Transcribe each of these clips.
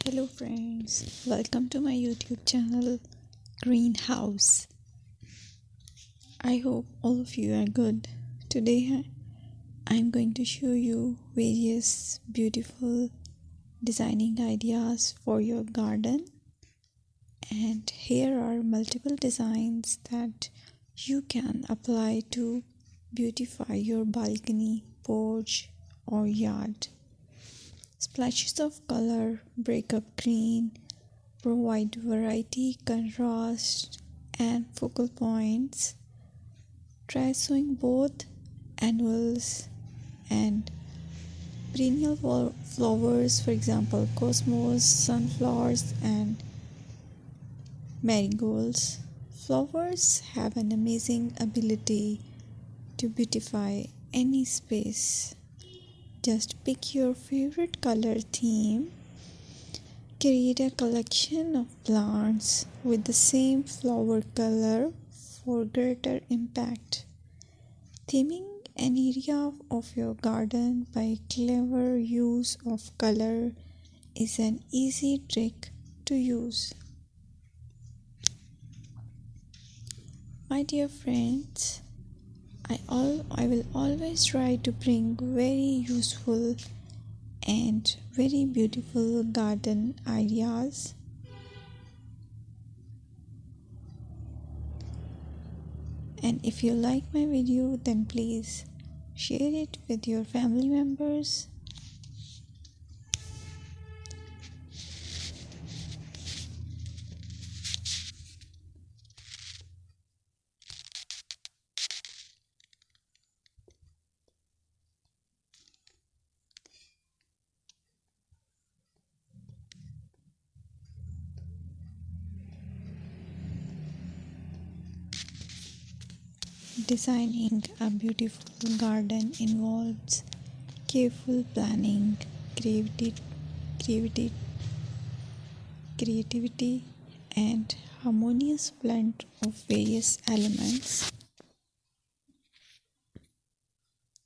Hello friends, welcome to my YouTube channel Greenhouse. I hope all of you are good. Today I'm going to show you various beautiful designing ideas for your garden, and here are multiple designs that you can apply to beautify your balcony, porch or yard. Splashes of color break up green, provide variety, contrast, and focal points. Try sowing both annuals and perennial flowers, for example, cosmos, sunflowers, and marigolds. Flowers have an amazing ability to beautify any space. Just pick your favorite color theme. Create a collection of plants with the same flower color for greater impact. Theming an area of your garden by clever use of color is an easy trick to use. My dear friends, I will always try to bring very useful and very beautiful garden ideas. And if you like my video, then please share it with your family members. Designing a beautiful garden involves careful planning, creativity, creativity, and harmonious blend of various elements.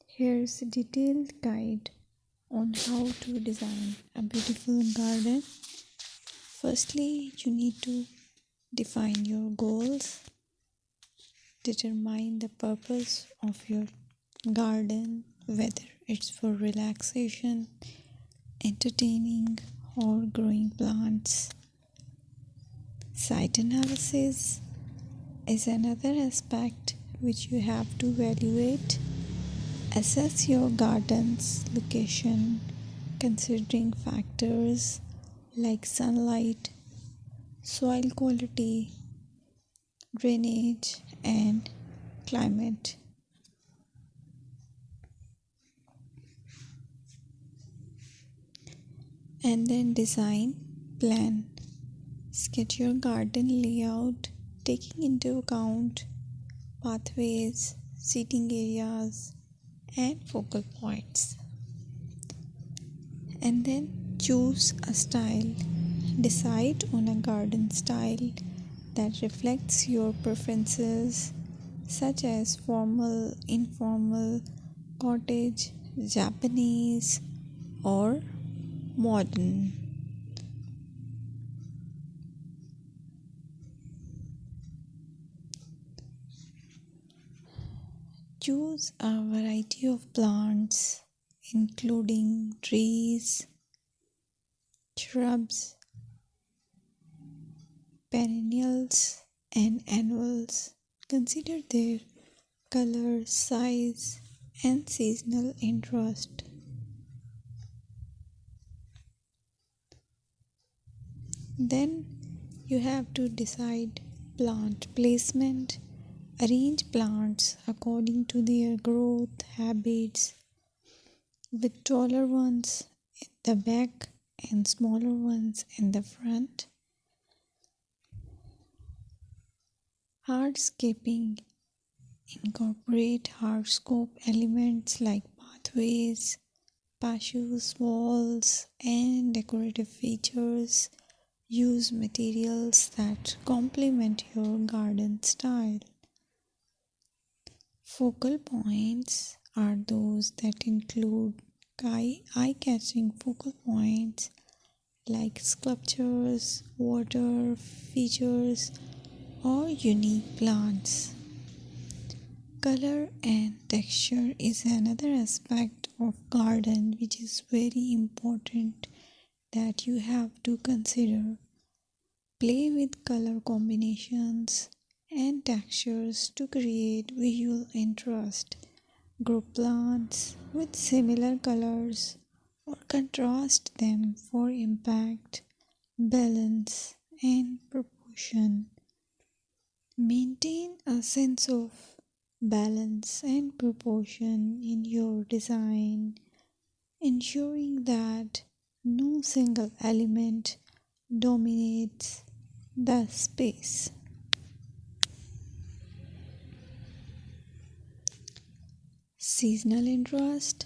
Here's a detailed guide on how to design a beautiful garden. Firstly, you need to define your goals. Determine the purpose of your garden, whether it's for relaxation, entertaining, or growing plants. Site analysis is another aspect which you have to evaluate. Assess your garden's location, considering factors like sunlight, soil quality, drainage, and climate. And then design plan. Sketch your garden layout, taking into account pathways, seating areas, and focal points. And then choose a style. Decide on a garden style that reflects your preferences, such as formal, informal, cottage, Japanese, or modern. Choose a variety of plants, including trees, shrubs, perennials, and annuals. Consider their color, size, and seasonal interest. Then you have to decide plant placement. Arrange plants according to their growth habits, with taller ones in the back and smaller ones in the front. Hardscaping. Incorporate hardscape elements like pathways, patios, walls, and decorative features. Use materials that complement your garden style. Focal points are those that include eye-catching focal points like sculptures, water features, or unique plants. Color and texture is another aspect of garden which is very important that you have to consider. Play with color combinations and textures to create visual interest. Group plants with similar colors or contrast them for impact, balance, and proportion. Maintain a sense of balance and proportion in your design, ensuring that no single element dominates the space. Seasonal interest.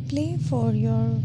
Play for your